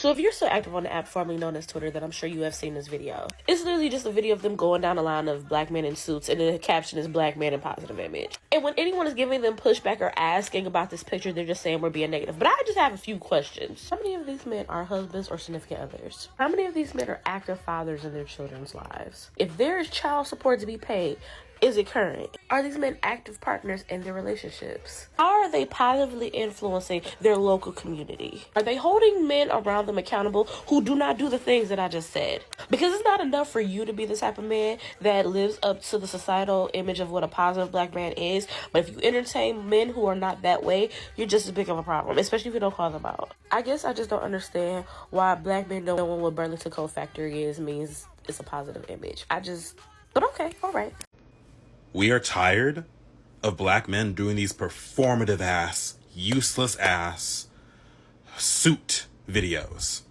So if you're still active on the app formerly known as Twitter, then I'm sure you have seen this video. It's literally just a video of them going down a line of black men in suits, and the caption is black man in positive image. And when anyone is giving them pushback or asking about this picture, they're just saying we're being negative. But I just have a few questions. How many of these men are husbands or significant others? How many of these men are active fathers in their children's lives? If there is child support to be paid, is it current? Are these men active partners in their relationships? How are they positively influencing their local community? Are they holding men around them accountable who do not do the things that I just said? Because it's not enough for you to be the type of man that lives up to the societal image of what a positive black man is. But if you entertain men who are not that way, you're just as big of a problem, especially if you don't call them out. I guess I just don't understand why black men don't know what Burlington Coat Factory is means it's a positive image. But okay, all right. We are tired of black men doing these performative ass, useless ass suit videos.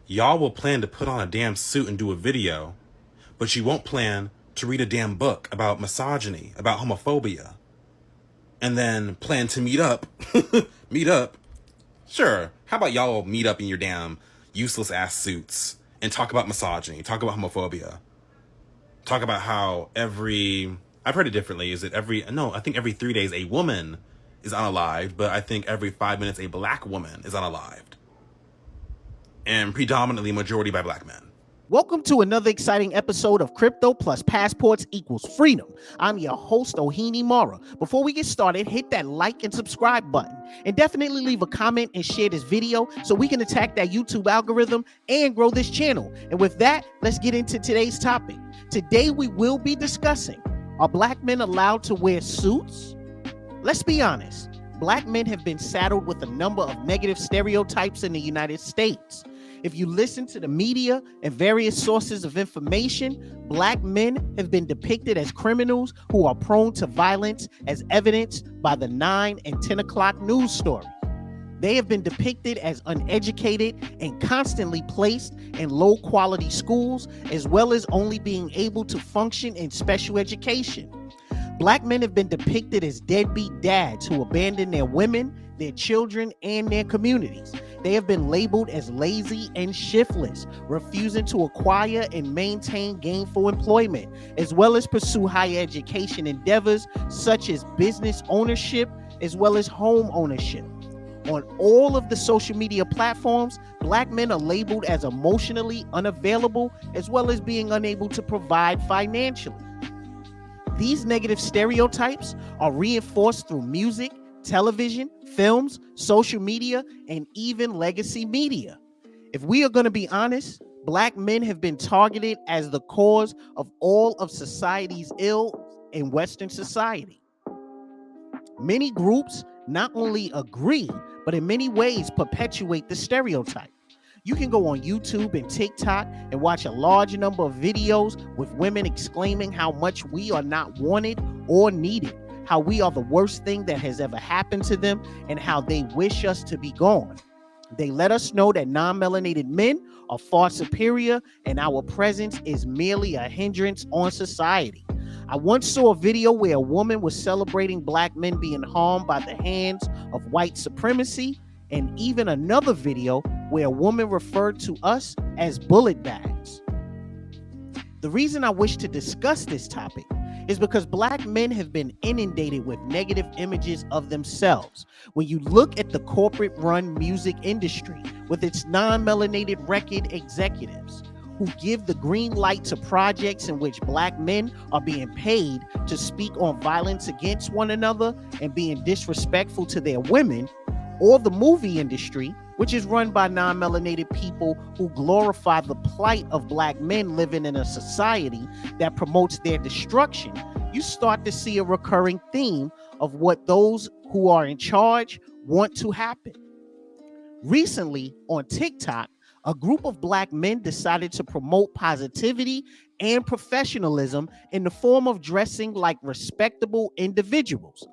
Y'all will plan to put on a damn suit and do a video, but you won't plan to read a damn book about misogyny, about homophobia, and then plan to meet up. Sure, how about y'all meet up in your damn useless ass suits and talk about misogyny, talk about homophobia. Talk about how I've heard it differently. I think every 3 days a woman is unalived, but I think every 5 minutes a black woman is unalived. And predominantly majority by black men. Welcome to another exciting episode of Crypto plus Passports equals Freedom. I'm your host, Ohini Mara. Before we get started, hit that like and subscribe button. And definitely leave a comment and share this video so we can attack that YouTube algorithm and grow this channel. And with that, let's get into today's topic. Today, we will be discussing, are black men allowed to wear suits? Let's be honest. Black men have been saddled with a number of negative stereotypes in the United States. If you listen to the media and various sources of information, black men have been depicted as criminals who are prone to violence, as evidenced by the 9 and 10 o'clock news story. They have been depicted as uneducated and constantly placed in low-quality schools, as well as only being able to function in special education. Black men have been depicted as deadbeat dads who abandon their women, their children, and their communities. They have been labeled as lazy and shiftless, refusing to acquire and maintain gainful employment, as well as pursue higher education endeavors such as business ownership, as well as home ownership. On all of the social media platforms, black men are labeled as emotionally unavailable, as well as being unable to provide financially. These negative stereotypes are reinforced through music, television, films, social media, and even legacy media. If we are going to be honest, black men have been targeted as the cause of all of society's ills in Western society. Many groups not only agree, but in many ways perpetuate the stereotype. You can go on YouTube and TikTok and watch a large number of videos with women exclaiming how much we are not wanted or needed, how we are the worst thing that has ever happened to them, and how they wish us to be gone. They let us know that non-melanated men are far superior and our presence is merely a hindrance on society. I once saw a video where a woman was celebrating black men being harmed by the hands of white supremacy, and even another video where a woman referred to us as bullet bags. The reason I wish to discuss this topic is because black men have been inundated with negative images of themselves. When you look at the corporate-run music industry with its non-melanated record executives who give the green light to projects in which black men are being paid to speak on violence against one another and being disrespectful to their women, or the movie industry, which is run by non-melanated people who glorify the plight of black men living in a society that promotes their destruction, you start to see a recurring theme of what those who are in charge want to happen. Recently, on TikTok, a group of black men decided to promote positivity and professionalism in the form of dressing like respectable individuals.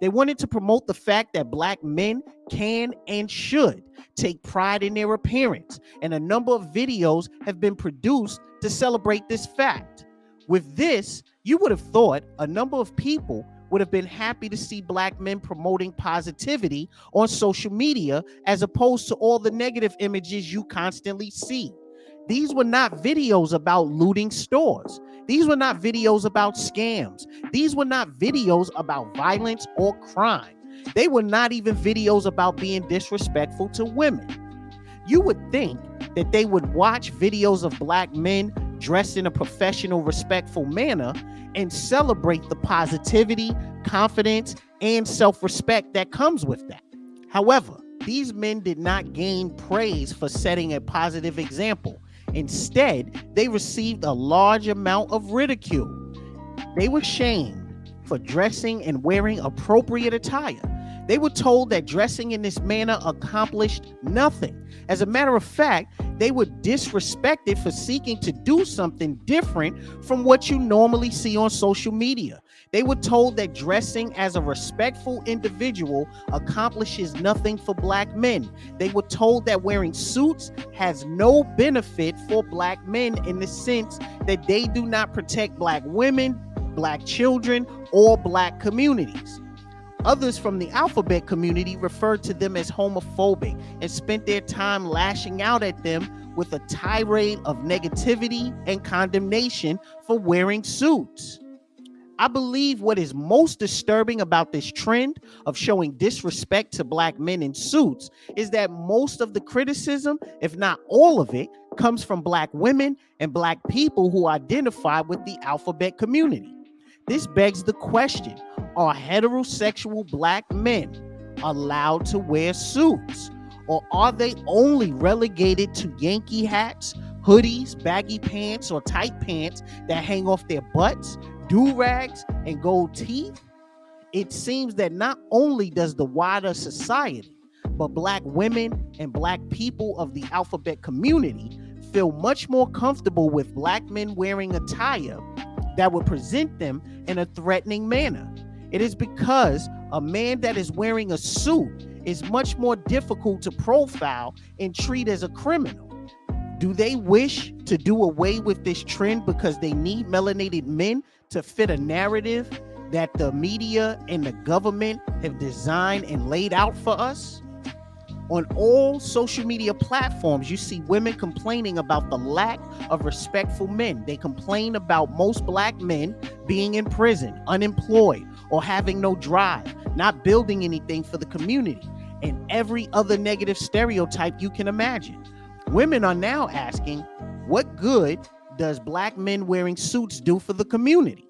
They wanted to promote the fact that black men can and should take pride in their appearance, and a number of videos have been produced to celebrate this fact. With this, you would have thought a number of people would have been happy to see black men promoting positivity on social media as opposed to all the negative images you constantly see. These were not videos about looting stores. These were not videos about scams. These were not videos about violence or crime. They were not even videos about being disrespectful to women. You would think that they would watch videos of black men dressed in a professional, respectful manner and celebrate the positivity, confidence, and self-respect that comes with that. However, these men did not gain praise for setting a positive example. Instead, they received a large amount of ridicule. They were shamed for dressing and wearing appropriate attire. They were told that dressing in this manner accomplished nothing. As a matter of fact, they were disrespected for seeking to do something different from what you normally see on social media. They were told that dressing as a respectful individual accomplishes nothing for black men. They were told that wearing suits has no benefit for black men in the sense that they do not protect black women, black children, or black communities. Others from the alphabet community referred to them as homophobic and spent their time lashing out at them with a tirade of negativity and condemnation for wearing suits. I believe what is most disturbing about this trend of showing disrespect to black men in suits is that most of the criticism, if not all of it, comes from black women and black people who identify with the alphabet community. This begs the question, are heterosexual black men allowed to wear suits? Or are they only relegated to Yankee hats, hoodies, baggy pants, or tight pants that hang off their butts, do-rags, and gold teeth? It seems that not only does the wider society, but black women and black people of the alphabet community feel much more comfortable with black men wearing attire that would present them in a threatening manner. It is because a man that is wearing a suit is much more difficult to profile and treat as a criminal. Do they wish to do away with this trend because they need melanated men to fit a narrative that the media and the government have designed and laid out for us? On all social media platforms, you see women complaining about the lack of respectful men. They complain about most black men being in prison, unemployed, or having no drive, not building anything for the community, and every other negative stereotype you can imagine. Women are now asking, what good does black men wearing suits do for the community?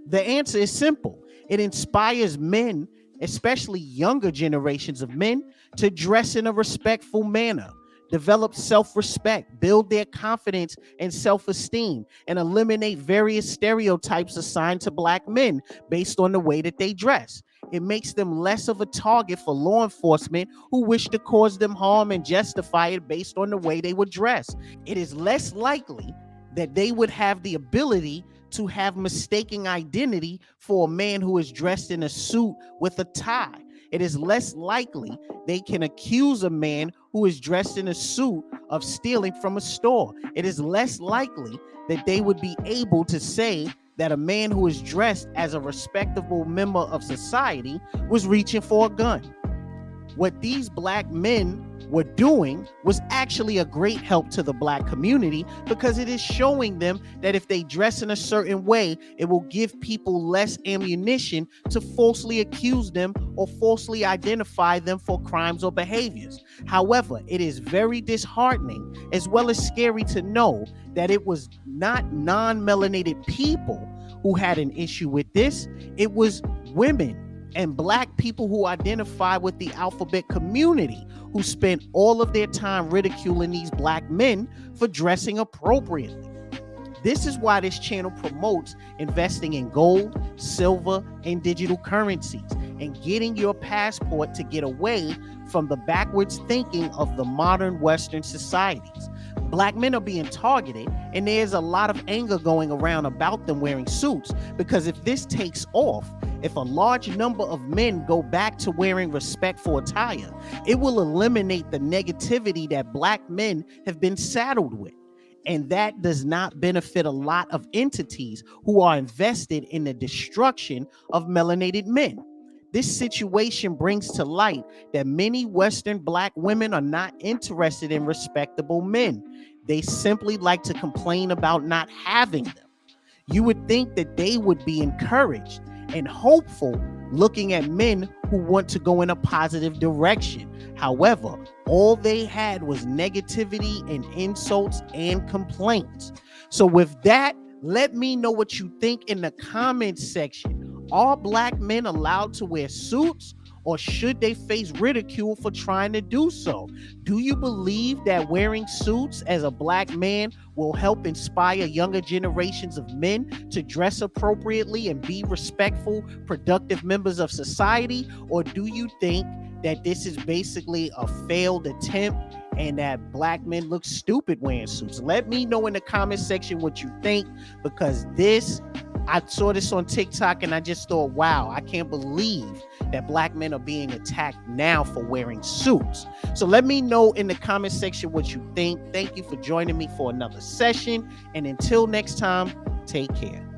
The answer is simple. It inspires men, especially younger generations of men, to dress in a respectful manner, develop self-respect, build their confidence and self-esteem, and eliminate various stereotypes assigned to black men based on the way that they dress. It makes them less of a target for law enforcement who wish to cause them harm and justify it based on the way they would dress. It is less likely that they would have the ability to have mistaken identity for a man who is dressed in a suit with a tie. It is less likely they can accuse a man who is dressed in a suit of stealing from a store. It is less likely that they would be able to say that a man who is dressed as a respectable member of society was reaching for a gun. What these black men were doing was actually a great help to the black community because it is showing them that if they dress in a certain way, it will give people less ammunition to falsely accuse them or falsely identify them for crimes or behaviors. However, it is very disheartening as well as scary to know that it was not non-melanated people who had an issue with this. It was women and black people who identify with the alphabet community who spent all of their time ridiculing these black men for dressing appropriately. This is why this channel promotes investing in gold, silver, and digital currencies and getting your passport to get away from the backwards thinking of the modern Western societies. Black men are being targeted, and there's a lot of anger going around about them wearing suits because if this takes off, if a large number of men go back to wearing respectful attire, it will eliminate the negativity that black men have been saddled with. And that does not benefit a lot of entities who are invested in the destruction of melanated men. This situation brings to light that many Western Black women are not interested in respectable men. They simply like to complain about not having them. You would think that they would be encouraged and hopeful looking at men who want to go in a positive direction. However, all they had was negativity and insults and complaints. So with that, let me know what you think in the comments section. Are Black men allowed to wear suits, or should they face ridicule for trying to do so? Do you believe that wearing suits as a Black man will help inspire younger generations of men to dress appropriately and be respectful, productive members of society? Or do you think that this is basically a failed attempt and that Black men look stupid wearing suits? Let me know in the comment section what you think, because I saw this on TikTok and I just thought, wow, I can't believe that Black men are being attacked now for wearing suits. So let me know in the comment section what you think. Thank you for joining me for another session. And until next time, take care.